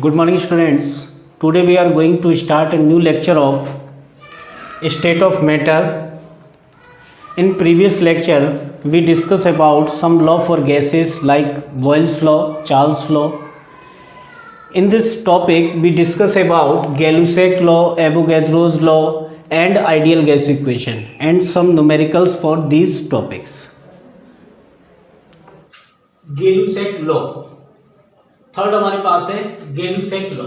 Good morning students. Today we are going to start a new lecture of state of matter. In previous lecture we discussed about some law for gases like Boyle's law, Charles law. In this topic we discuss about Gay-Lussac law, Avogadro's law and ideal gas equation and some numericals for these topics. Gay-Lussac law third हमारे पास है Gay-Lussac law.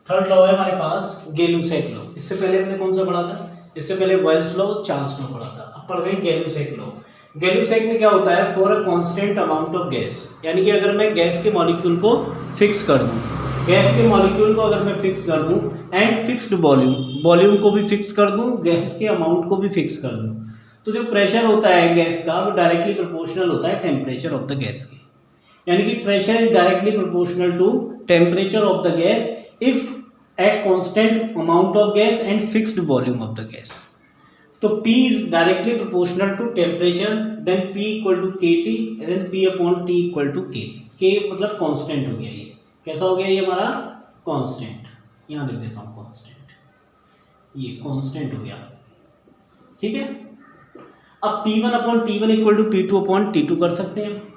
Third law है हमारे पास Gay-Lussac law. इससे पहले हमने कौन सा पढ़ा था? इससे पहले बॉयल्स लॉ, चार्ल्स लॉ पढ़ा था। अब पढ़ रहे हैं Gay-Lussac लॉ। Gay-Lussac में क्या होता है? For a constant amount of gas, यानी कि अगर मैं गैस के मॉलिक्यूल को फिक्स कर दूं, गैस के मॉलिक्यूल को अगर मैं फिक्स कर दूं एंड फिक्स्ड वॉल्यूम, वॉल्यूम को भी फिक्स कर दूं, गैस के अमाउंट को भी फिक्स कर दूं, तो जो प्रेशर होता है गैस का वो डायरेक्टली प्रोपोर्शनल होता है टेम्परेचर ऑफ द गैस के, यानी कि pressure is directly proportional to temperature of the gas if at constant amount of gas and fixed volume of the gas. तो P is directly proportional to temperature, then P equal to KT, then P upon T equal to K। K मतलब constant हो गया, ये कैसा हो गया? ये हमारा कांस्टेंट, यहाँ लिख देता हूँ कांस्टेंट, ये कांस्टेंट हो गया, ठीक है। अब P1 upon T1 equal to P2 upon T2 कर सकते हैं।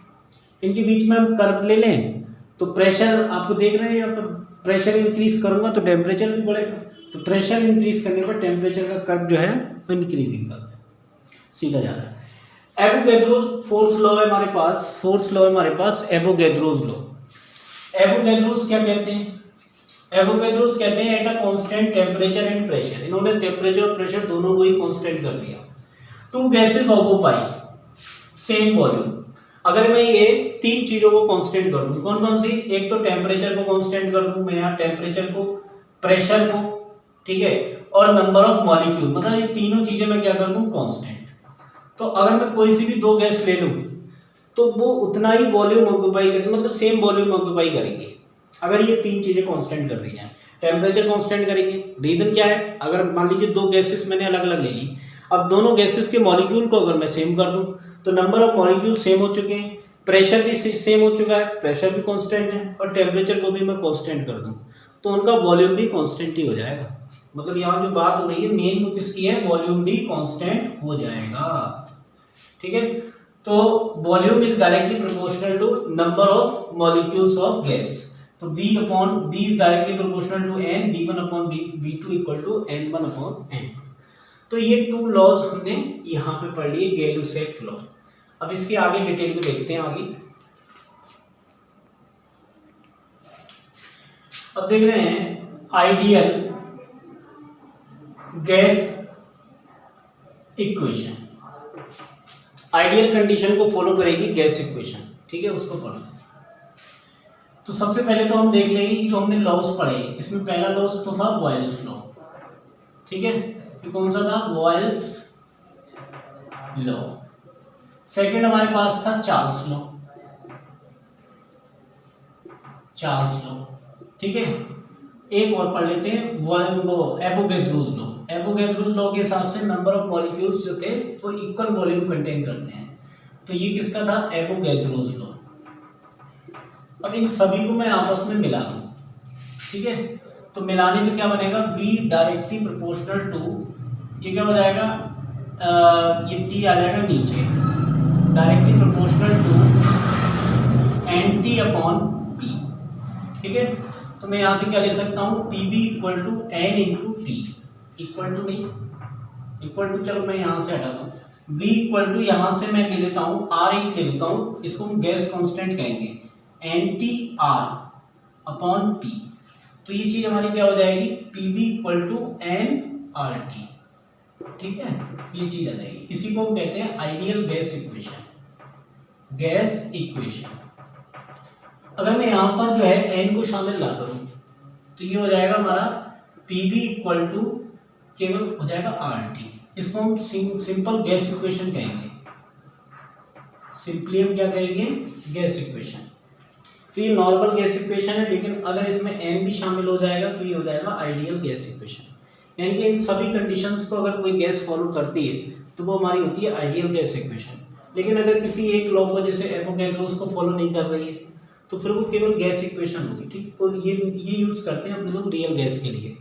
इनके बीच में हम कर्व ले लें तो प्रेशर आपको देख रहे हैं यहाँ पर, प्रेशर इंक्रीज करूंगा तो टेम्परेचर भी बढ़ेगा, तो प्रेशर इंक्रीज करने पर टेम्परेचर का कर्व जो है वो इंक्रीजिंग कर्व सीधा जा रहा है। एवोगैड्रोस फोर्थ लॉ है हमारे पास, फोर्थ लॉ है हमारे पास एवोगैड्रोस लॉ। एवोगैड्रोस क्या कहते हैं? एवोगैड्रोस कहते हैं at a constant temperature and pressure, इन्होंने टेम्परेचर और प्रेशर दोनों को ही कांस्टेंट कर दिया। Two gases occupy same volume, अगर मैं ये तीन चीजों को कांस्टेंट कर दूं, कौन कौन सी? एक तो टेम्परेचर को कांस्टेंट कर दूं मैं यहाँ, टेम्परेचर को, प्रेशर को, ठीक है, और नंबर ऑफ मॉलिक्यूल, मतलब ये तीनों चीजें मैं क्या कर दूं? कांस्टेंट। तो अगर मैं कोई सी भी दो गैस ले लूं तो वो उतना ही वॉल्यूम ऑक्यूपाई करेंगे, मतलब सेम वॉल्यूम ऑक्यूपाई करेंगे अगर ये तीन चीजें कांस्टेंट कर दी जाए। टेम्परेचर कांस्टेंट करेंगे, रीजन क्या है? अगर मान लीजिए दो गैसेस मैंने अलग अलग ले ली, अब दोनों गैसेस के मॉलिक्यूल को अगर मैं सेम कर दूं तो नंबर ऑफ मॉलिक्यूल सेम हो चुके हैं, प्रेशर भी सेम हो चुका है, प्रेशर भी कांस्टेंट है, और टेम्परेचर को भी मैं कांस्टेंट कर दूं तो उनका वॉल्यूम भी कांस्टेंट ही हो जाएगा। मतलब यहाँ जो बात हो रही है मेन वो किसकी है? वॉल्यूम भी कांस्टेंट हो जाएगा, ठीक है। तो volume is directly proportional to number of molecules of gas, तो V upon B is directly proportional to N, V1 upon V2 equal to N1 upon N। तो ये टू लॉज हमने यहाँ पे पढ़ लिए Gay-Lussac लॉ। अब इसके आगे डिटेल में देखते हैं आगे। अब देख रहे हैं ideal gas equation, ideal condition को फॉलो करेगी गैस इक्वेशन, ठीक है, उसको पढ़ना। तो सबसे पहले तो हम देख लेंगे जो हमने लॉज पढ़े, इसमें पहला लॉज तो था बॉयल्स लॉ, ठीक है, ये कौन सा था? Boyle's law. सेकंड हमारे पास था चार्ल्स लॉ, चार्ल्स लॉ, ठीक है। एक और पढ़ लेते हैं एवोगैड्रोस लॉ। एवोगैड्रोस लॉ के हिसाब से नंबर ऑफ मॉलिक्यूल्स जो थे वो इक्वल वॉल्यूम कंटेन करते हैं, तो ये किसका था? Avogadro's law. अब इन सभी को मैं आपस में मिला दूं, ठीक है, तो मिलाने में क्या बनेगा? V डायरेक्टली प्रोपोर्शनल टू, ये क्या हो जाएगा? ये P आ जाएगा नीचे, directly proportional to NT upon P, ठीक है। तो मैं यहाँ से क्या ले सकता हूँ? PB equal to N into T, equal to नहीं, इक्वल टू चलो मैं यहाँ से हटाता हूँ, V इक्वल टू यहाँ से मैं ले लेता हूँ R1 ले लेता हूँ, इसको हम गैस कांस्टेंट कहेंगे, NTR अपॉन P। तो ये चीज हमारी क्या हो जाएगी? PB इक्वल टू NRT, ठीक है, ये चीज आ जाएगी। इसी को हम कहते हैं ideal gas equation, gas equation. अगर मैं यहाँ पर जो है N को शामिल ना करूं तो ये हो जाएगा हमारा PB इक्वल टू केवल हो जाएगा RT, इसको हम सिंपल गैस इक्वेशन कहेंगे, सिंपली हम क्या कहेंगे? Gas equation. तो ये नॉर्मल गैस इक्वेशन है, लेकिन अगर इसमें N भी शामिल हो जाएगा तो ये हो जाएगा आइडियल गैस इक्वेशन, यानी कि इन सभी कंडीशंस को अगर कोई गैस फॉलो करती है तो वो हमारी होती है आइडियल गैस इक्वेशन। लेकिन अगर किसी एक लॉ को जैसे एवोगैड्रोस को फॉलो नहीं कर रही है तो फिर वो केवल गैस इक्वेशन होगी, ठीक। और ये यूज़ करते हैं अपने लोग रियल गैस के लिए।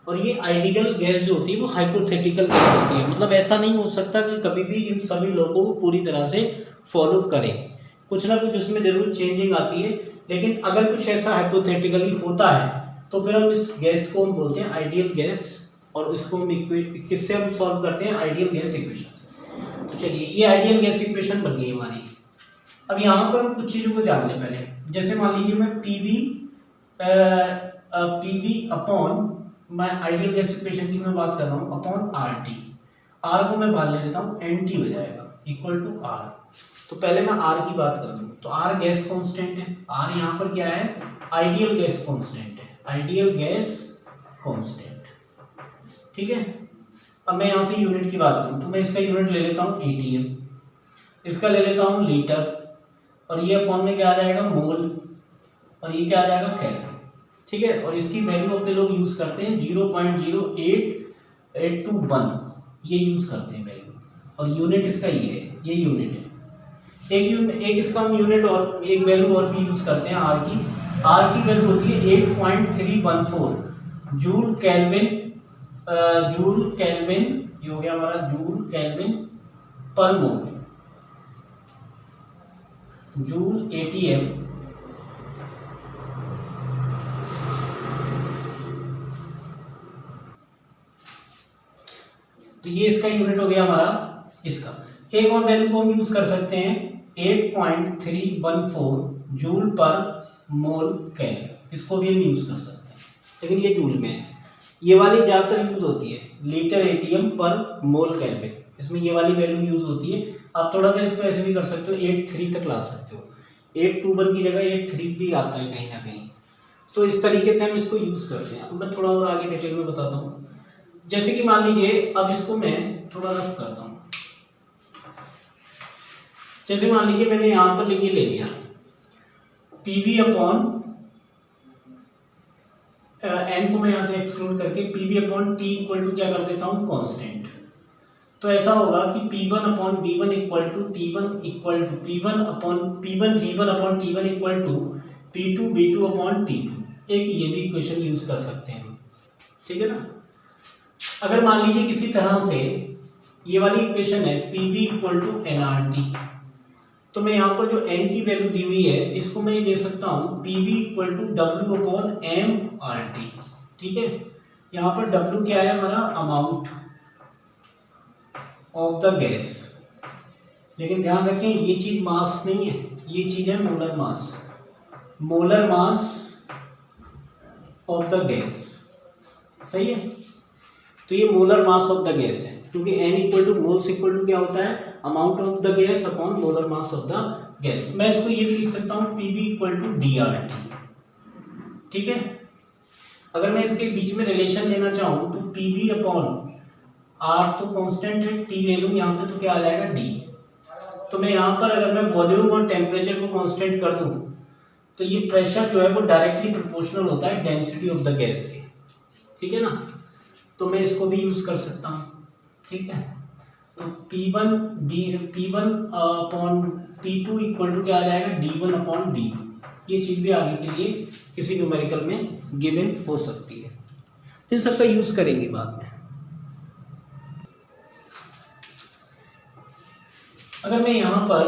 और ये आइडियल गैस जो होती है वो हाइपोथेटिकल गैस होती है, मतलब ऐसा नहीं हो सकता कि कभी भी इन सभी लोगों को पूरी तरह से फॉलो करें, कुछ ना कुछ उसमें जरूर चेंजिंग आती है। लेकिन अगर कुछ ऐसा हाइपोथेटिकली होता है तो फिर हम इस गैस को हम बोलते हैं आइडियल गैस, और इसको हम किससे हम सॉल्व करते हैं, आइडियल गैस इक्वेशन। तो चलिए ये आइडियल गैस इक्वेशन बन गई हमारी। अब यहाँ पर हम कुछ चीज़ों को जान लें पहले। जैसे मान लीजिए मैं पी वी अपॉन, मैं आइडियल गैस इक्वेशन की मैं बात कर रहा हूँ, अपॉन आर टी। आर को मैं बाहर ले लेता हूँ, एन टी हो जाएगा इक्वल टू आर। तो पहले मैं आर की बात कर लूँ, तो आर गैस कांस्टेंट है, आर यहाँ पर क्या है, आइडियल गैस कांस्टेंट है, आइडियल गैस कांस्टेंट, ठीक है। अब मैं यहाँ से यूनिट की बात करूँ तो मैं इसका यूनिट ले लेता हूँ एटीएम, इसका ले लेता हूँ लीटर, और ये अपॉन में क्या आ जाएगा, मोल, और ये क्या आ जाएगा, केल्विन, ठीक है। और इसकी वैल्यू अपने लोग यूज करते हैं 0.08821, ये यूज करते हैं वैल्यू, और यूनिट इसका ये है, ये यूनिट है। एक इसका हम यूनिट और एक वैल्यू और भी यूज करते हैं आर की। आर की वैल्यू होती है 8.314 जूल केल्विन, जूल केल्विन, ये हो गया हमारा जूल केल्विन पर मोल, जूल एटीएम तो ये इसका यूनिट हो गया हमारा इसका। एक और वैल्यू को हम यूज कर सकते हैं 8.314 जूल पर मोल केल्विन, इसको भी हम यूज कर सकते हैं, लेकिन ये जूल में है। ये वाली ज़्यादातर यूज होती है लीटर एटीएम पर मोल केल्विन, इसमें ये वाली वैल्यू यूज होती है। आप थोड़ा सा इसको ऐसे भी कर सकते हो, 83 तक ला सकते हो, 821 की जगह 83 भी आता है कहीं ना कहीं। तो इस तरीके से हम इसको यूज करते हैं। अब मैं थोड़ा और आगे डिटेल में बताता हूँ। जैसे कि मान लीजिए, अब इसको मैं थोड़ा रफ करता हूँ। जैसे मान लीजिए मैंने यहां पर ये ले लिया पीवी अपॉन एन को मैं यहां से एक्सक्लूड करके PV upon T equal to क्या कर देता हूं, कांस्टेंट। तो ऐसा होगा कि P1 upon B1 equal to T1 equal to P1 upon P1 B1 upon T1 equal to P2 B2 upon T2। एक ये भी इक्वेशन यूज कर सकते हैं, ठीक है ना। अगर मान लीजिए किसी तरह से ये वाली इक्वेशन है PV इक्वल टू NRT, तो मैं यहाँ पर जो n की वैल्यू दी हुई है इसको मैं ये दे सकता हूँ PV equal to W upon MRT, ठीक है। यहाँ पर W क्या है हमारा, अमाउंट ऑफ द गैस, लेकिन ध्यान रखें ये चीज मास नहीं है, ये चीज है molar mass, molar mass of the gas, सही है। तो ये molar mass of the gas है, क्योंकि n equal to moles equal to क्या होता है, amount of the gas upon molar mass of the gas. मैं इसको ये भी लिख सकता हूँ PV इक्वल टू DRT, ठीक है। अगर मैं इसके बीच में रिलेशन लेना चाहूँ तो PV अपॉन R तो कांस्टेंट है, T ले लूँ यहाँ पे तो क्या आ जाएगा, D। तो मैं यहाँ पर अगर मैं वॉल्यूम और टेम्परेचर को कांस्टेंट कर दूँ तो ये प्रेशर जो है वो डायरेक्टली प्रोपोर्शनल होता है डेंसिटी ऑफ द गैस के, ठीक है ना। तो मैं इसको भी यूज कर सकता हूँ, ठीक है। तो P1 upon P2 equal to क्या आ जाएगा, D1 अपॉन D2। ये चीज भी आगे के लिए किसी न्यूमेरिकल में गिवन हो सकती है, इन सबका यूज करेंगे बाद में। अगर मैं यहाँ पर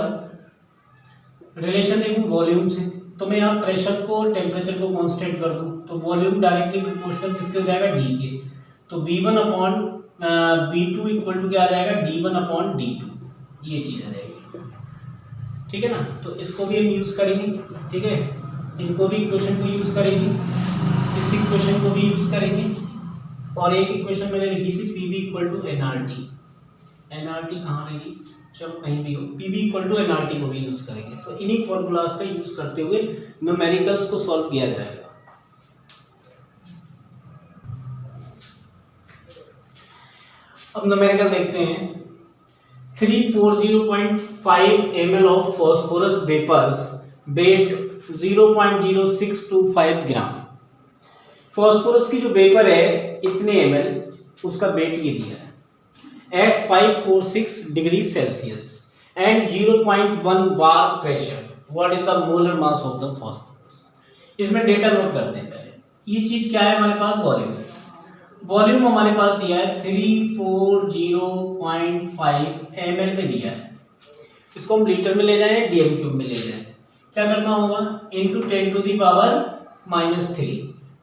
रिलेशन देखूँ वॉल्यूम से, तो मैं यहाँ प्रेशर को और टेम्परेचर को कांस्टेंट कर दूँ तो वॉल्यूम डायरेक्टली प्रोपोर्शनल किसके हो जाएगा, D के। तो V1 upon B2 equal to क्या आ जाएगा, D1 अपॉन D2, ये चीज़ आ जाएगी, ठीक है ना। तो इसको भी हम यूज़ करेंगे, ठीक है। इनको भी इक्वेशन को यूज़ करेंगे, इस इक्वेशन को भी यूज़ करेंगे, और एक इक्वेशन मैंने लिखी थी PV equal to NRT। NRT कहाँ रहेगी, चलो कहीं भी हो, PV इक्वल टू NRT को भी यूज़ करेंगे। तो इन्हीं फॉर्मूलाज का यूज़ करते हुए न्यूमेरिकल्स को सॉल्व किया जाएगा। अब न्यूमेरिकल देखते हैं। 340.5 ml of phosphorus vapours weight 0.0625 gram. Phosphorus की जो वेपर है इतने ml, उसका वेट ये दिया है at 546 degree Celsius and 0.1 bar pressure. What is the molar mass of the phosphorus. इसमें डेटा नोट करते हैं पहले। ये चीज क्या है हमारे पास, वॉल्यूम। वॉल्यूम हमारे पास दिया है 340.5 ml में दिया है। इसको हम लीटर में ले जाएं, डीएम क्यूब में ले जाएं, क्या करना होगा, इंटू 10⁻³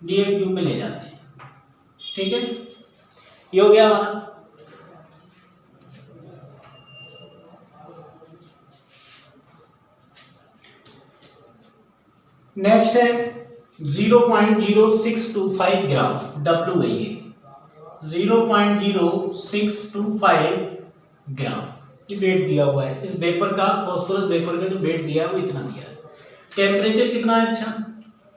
डीएम क्यूब में ले जाते हैं। ठीक है, ये हो गया हमारा। नेक्स्ट है 0.0625 ग्राम, डब्ल्यू है ये 0.0625 ग्राम, ये वेट दिया हुआ है इस वेपर का, फॉस्फोरस वेपर का जो वेट दिया है वो इतना दिया है। टेम्परेचर कितना है, अच्छा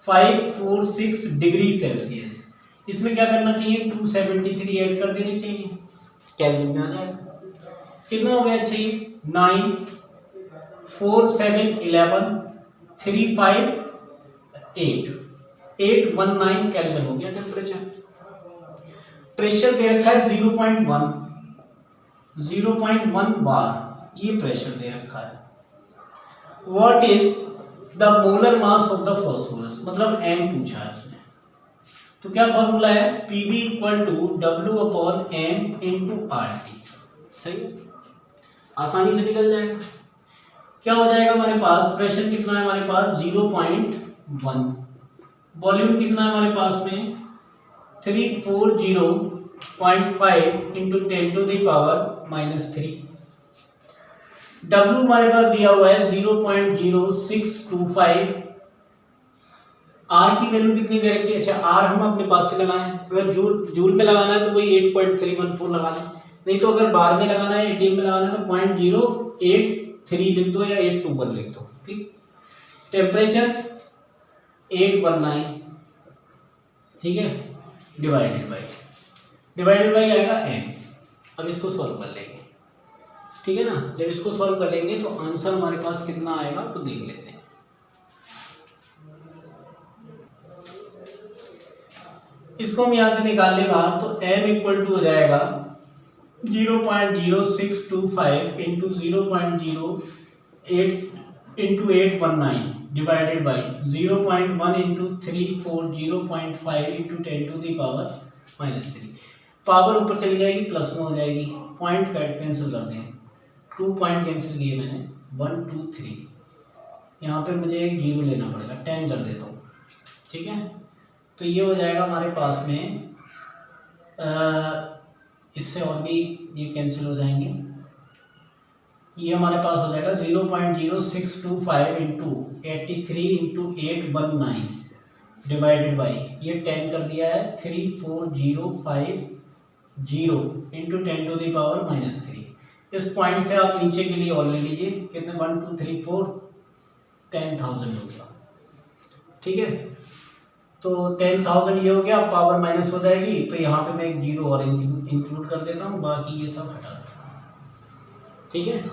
546 डिग्री सेल्सियस। इसमें क्या करना चाहिए, 273 ऐड कर देनी चाहिए, केल्विन में आ जाएगा। कितना हो गया, अच्छा ये 9 4 7 11 3 5 819 केल्विन हो गया टेम्परेचर। प्रेशर दे रखा है 0.1 बार, ये प्रेशर दे रखा है। What is the molar mass of the phosphorus, मतलब m पूछा है उसने, तो क्या फॉर्मूला है, Pb = W/m × RT। सही है, आसानी से निकल जाएगा। क्या हो जाएगा हमारे पास, प्रेशर कितना है हमारे पास 0.1, वॉल्यूम कितना है हमारे पास में 340.5 × 10⁻³ W हमारे पास दिया हुआ है 0.0625। R की वैल्यू कितनी दे रखी है, अच्छा R हम अपने पास से लगाएं, अगर जूल में लगाना है तो वही 8.314 लगा दें, नहीं तो अगर बार में लगाना है, एटीएम में लगाना है तो 0.083 लिख दो या 821 लिख दो। ठीक, टेम्परेचर 819, ठीक है, डिवाइडेड बाई आएगा m। अब इसको सॉल्व कर लेंगे, ठीक है ना। जब इसको सॉल्व कर लेंगे तो आंसर हमारे पास कितना आएगा तो देख लेते हैं। इसको हम यहां से निकालने बाद तो m = हो जाएगा 0.0625 × 0.08 × 819 डिवाइडेड बाई 0.1 × 340.5 × 10⁻³ पावर ऊपर चली जाएगी, प्लस में हो जाएगी, पॉइंट कैंसिल कर दें, 2 पॉइंट कैंसिल किए मैंने, 1 2 3, यहाँ पे मुझे एक 0 लेना पड़ेगा, 10 कर देता हूँ। ठीक है, तो ये हो जाएगा हमारे पास में, इससे और भी ये कैंसिल हो जाएंगे, ये हमारे पास हो जाएगा 0.0625 × 83 × 819 डिवाइडेड बाई, ये 10 कर दिया है, 3405 0 × 10⁻³ इस पॉइंट से आप नीचे के लिए और ले लीजिए, कितने 1 2 3 4 10,000 होगा। ठीक है, तो 10,000 ये हो गया, पावर माइनस हो जाएगी, तो यहाँ पे मैं एक 0 और इंक्लूड कर देता हूँ, बाकी ये सब हटा देता हूँ। ठीक है,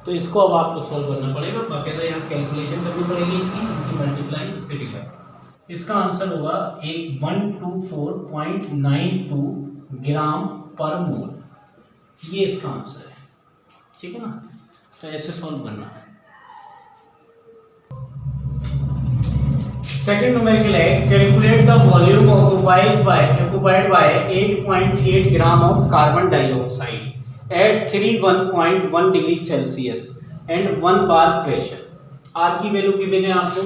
तो इसको अब आपको सॉल्व करना पड़ेगा, बाकायदा यहाँ कैलकुलेशन करनी पड़ेगी इनकी मल्टीप्लाई से डिवाइड। इसका आंसर होगा 124.92 ग्राम पर मोल, ये इसका आंसर है। ठीक है ना, तो ऐसे सॉल्व करना है। सेकंड न्यूमेरिकल है, calculate the volume occupied by 8.8 gram of carbon dioxide at 31.1 degree Celsius and 1 bar pressure. R की वैल्यू गिवन है आपको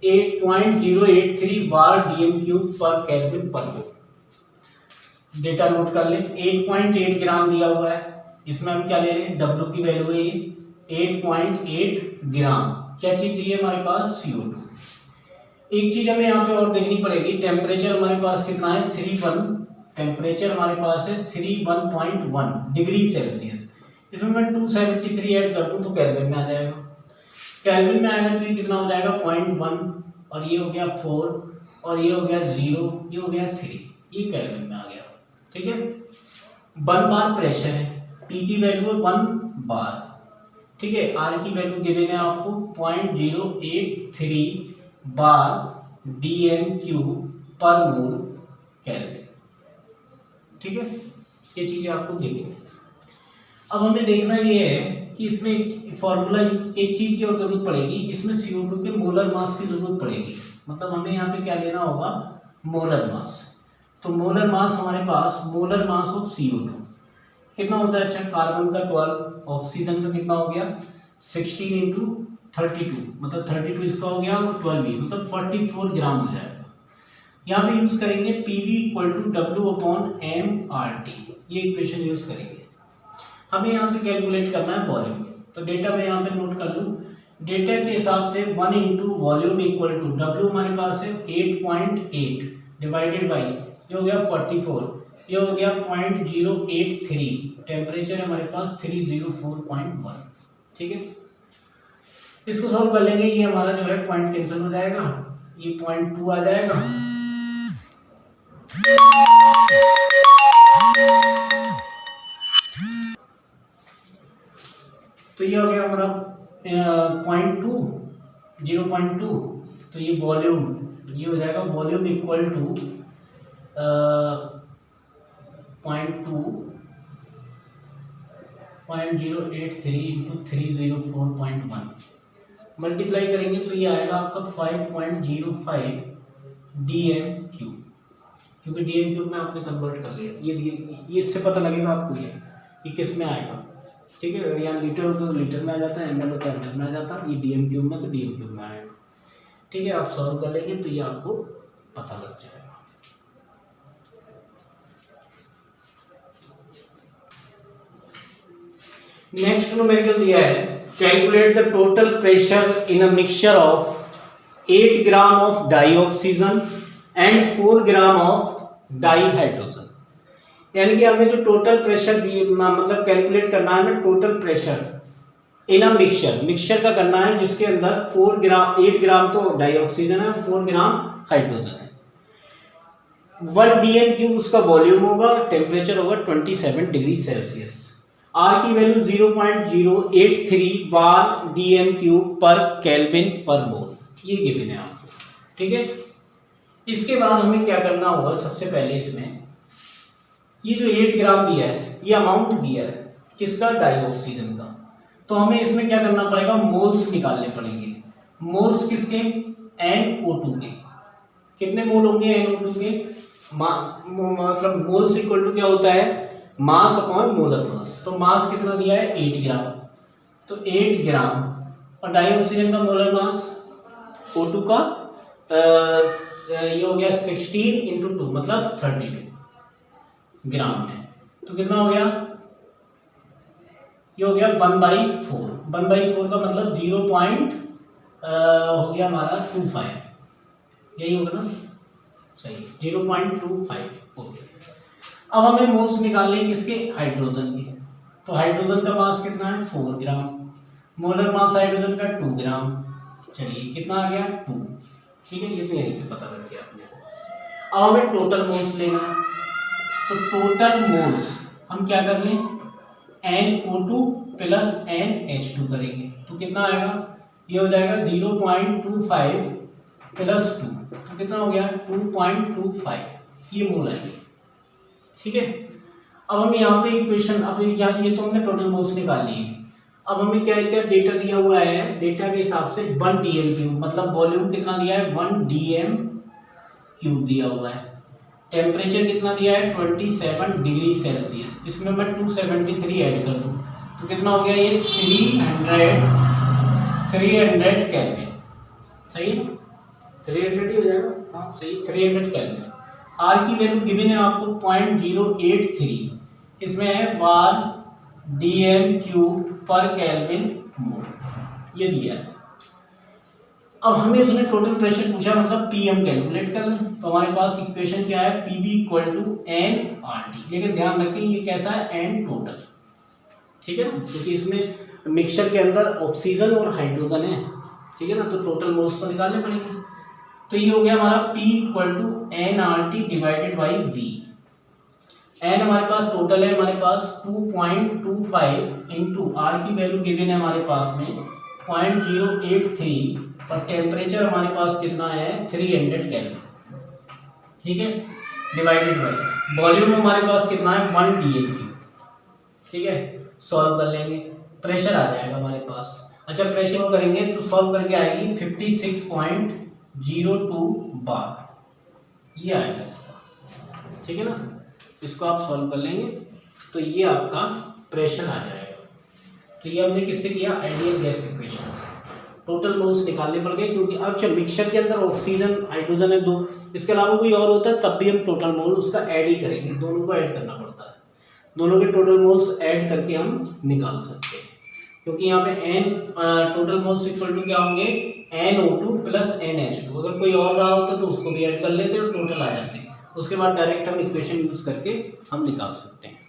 8.083 बार dm³ पर केल्विन पर मोल। डेटा नोट कर लें, 8.8 ग्राम दिया हुआ है, इसमें हम क्या ले लें, W की वैल्यू है 8.8 ग्राम, क्या चीज दी है हमारे पास, CO2। एक चीज हमें यहाँ पे और देखनी पड़ेगी, टेम्परेचर हमारे पास कितना है 31.1 डिग्री सेल्सियस, इसमें मैं 273 ऐड कर दूं तो केल्विन में आ जाएगा। केल्विन में आएगा तो ये कितना हो जाएगा 0.1, और ये हो गया 4, और ये हो गया 0, ये हो गया 3, ये केल्विन में आ गया। ठीक है, 1 बार प्रेशर है, P की वैल्यू है 1 बार। ठीक है, R की वैल्यू गिवन है आपको 0.083 बार dm³ पर मोल केल्विन। ठीक है, ये चीजें आपको गिवन है। अब हमें देखना ये है कि इसमें एक फॉर्मूला, एक चीज़ की और जरूरत पड़ेगी, इसमें CO2 के मोलर मास की जरूरत पड़ेगी। मतलब हमें यहाँ पे क्या लेना होगा, मोलर मास। तो मोलर मास हमारे पास, मोलर मास ऑफ CO2 कितना होता है? अच्छा, कार्बन का 12, ऑक्सीजन का कितना हो गया 16 इंटू 32, मतलब 32 इसका हो गया और 12 ये, मतलब 44 ग्राम हो जाएगा। यहाँ पे यूज करेंगे PV इक्वल टू W/m/RT, ये इक्वेशन यूज करेंगे। हमें यहाँ से कैलकुलेट करना है वॉल्यूम। तो डेटा मैं यहाँ पे नोट कर लूँ। डेटा के हिसाब से 1 into volume equal to W हमारे पास है 8.8 डिवाइडेड बाई ये हो गया 44, ये हो गया 0.083, टेम्परेचर है हमारे पास 304.1। ठीक है, इसको सॉल्व कर लेंगे। ये हमारा जो है पॉइंट कैंसिल हो जाएगा, ये 0.2 आ जाएगा। तो ये हो गया हमारा 0.2, तो ये वॉल्यूम, ये हो जाएगा volume equal to 0.83 into 304.1 multiply करेंगे तो ये आएगा आपका 5.05 DM3, क्योंकि DM3 में आपने कन्वर्ट कर लिया। ये इससे पता लगेगा आपको ये किस में आएगा। ठीक है, अगर यहाँ लीटर होता तो लीटर में आ जाता है, ml होता है ml में आ जाता, ये DM3 में तो DM3 में आएगा। ठीक है, आप सॉल्व कर लेंगे तो ये आपको पता लग जाएगा। नेक्स्ट न्यूमेरिकल दिया है, calculate the total pressure in a mixture of 8 gram of dioxygen and 4 gram of dihydrogen. यानी कि हमें जो टोटल प्रेशर दिए, मतलब कैलकुलेट करना है हमें total pressure in a mixture का करना है जिसके अंदर 8 ग्राम तो डाइऑक्सीजन है, 4 ग्राम हाइड्रोजन है। 1 DM3 उसका वॉल्यूम होगा, टेम्परेचर होगा 27 डिग्री सेल्सियस। आर की वैल्यू 0.083 बार DM3 पर केल्विन पर मोल, ये गिवन है आपको। ठीक है, इसके बाद हमें क्या करना होगा, सबसे पहले इसमें ये जो 8 ग्राम दिया है, ये अमाउंट दिया है किसका, डाइऑक्सीजन का। तो हमें इसमें क्या करना पड़ेगा, मोल्स निकालने पड़ेंगे। मोल्स किसके, NO2 के। कितने मोल होंगे NO2 के, मतलब मोल्स इक्वल टू क्या होता है, मास अपॉन मोलर मास। तो मास कितना दिया है 8 ग्राम, तो 8 ग्राम, और डाइऑक्सीजन का मोलर मास O2 का ये हो गया 16 इंटू 2 मतलब 32 ग्राम में। तो कितना हो गया, ये हो गया 1/4। 1/4 का मतलब 0. हो गया हमारा 25, यही होगा ना, सही 0.25 हो गया। अब हमें मोल्स निकालने हैं किसके, हाइड्रोजन के। तो हाइड्रोजन का मास कितना है 4 ग्राम, मोलर मास हाइड्रोजन का 2 ग्राम। चलिए कितना आ गया 2। ठीक है, ये तो यहीं से पता लग गया आपने। अब हमें टोटल मोल्स लेना है, तो टोटल मोल्स हम क्या कर लें, NO2 प्लस NH2 करेंगे तो कितना आएगा, ये हो जाएगा 0.25 प्लस 2, तो कितना हो गया 2.25, ये मोल आएंगे। ठीक है, अब हम यहाँ पे इक्वेशन, अब ये तो हमने टोटल मोल्स निकाल लिए। अब हमें क्या क्या डेटा दिया हुआ है, डेटा के हिसाब से 1 DM3 मतलब वॉल्यूम कितना दिया है 1 DM3 दिया हुआ है। टेम्परेचर कितना दिया है 27 डिग्री सेल्सियस। इसमें मैं 273 ऐड कर दूं तो कितना हो गया, ये 300 केल्विन। सही, 300 ही हो जाएगा, हाँ सही 300 केल्विन। आर की वैल्यू गिवन है आपको 0.083, इसमें है 1 DM3 पर केल्विन मोल, ये दिया है। अब हमें उसने टोटल प्रेशर पूछा, मतलब PM कैलकुलेट कर लें। तो हमारे पास इक्वेशन क्या है, PV इक्वल टू NRT। लेकिन ध्यान रखें ये कैसा है, N टोटल। ठीक है ना, क्योंकि इसमें मिक्सचर के अंदर ऑक्सीजन और हाइड्रोजन है। ठीक है ना, तो टोटल मोल्स तो निकालने पड़ेंगे। तो ये हो गया हमारा P equal to NRT divided by V। N हमारे पास टोटल है, हमारे पास 2.25 इंटू R की वैल्यू गिवन है हमारे पास में 0.083, और टेम्परेचर हमारे पास कितना है 300 केल्विन। ठीक है, डिवाइडेड बाई वॉल्यूम हमारे पास कितना है 1 DM3। ठीक है, सॉल्व कर लेंगे प्रेशर आ जाएगा हमारे पास। अच्छा प्रेशर करेंगे तो सॉल्व करके आएगी 56.02 बार, ये आएगा इसका, ठीक है ना। इसको आप सॉल्व कर लेंगे तो ये आपका प्रेशर आ जाएगा। तो ये हमने किससे किया, आइडियल गैस इक्वेशन से। टोटल मोल्स निकालने पड़ गए क्योंकि अब जब मिक्सचर के अंदर ऑक्सीजन हाइड्रोजन है 2, इसके अलावा कोई और होता है तब भी हम टोटल मोल उसका ऐड ही करेंगे, दोनों को ऐड करना पड़ता है। दोनों के टोटल मोल्स ऐड करके हम निकाल सकते हैं, क्योंकि यहाँ पे n total moles equal to क्या होंगे, NO2 प्लस NH2। अगर कोई और रहा होता तो उसको भी ऐड कर लेते और टोटल आ जाते, उसके बाद डायरेक्ट हम इक्वेशन यूज करके हम निकाल सकते हैं।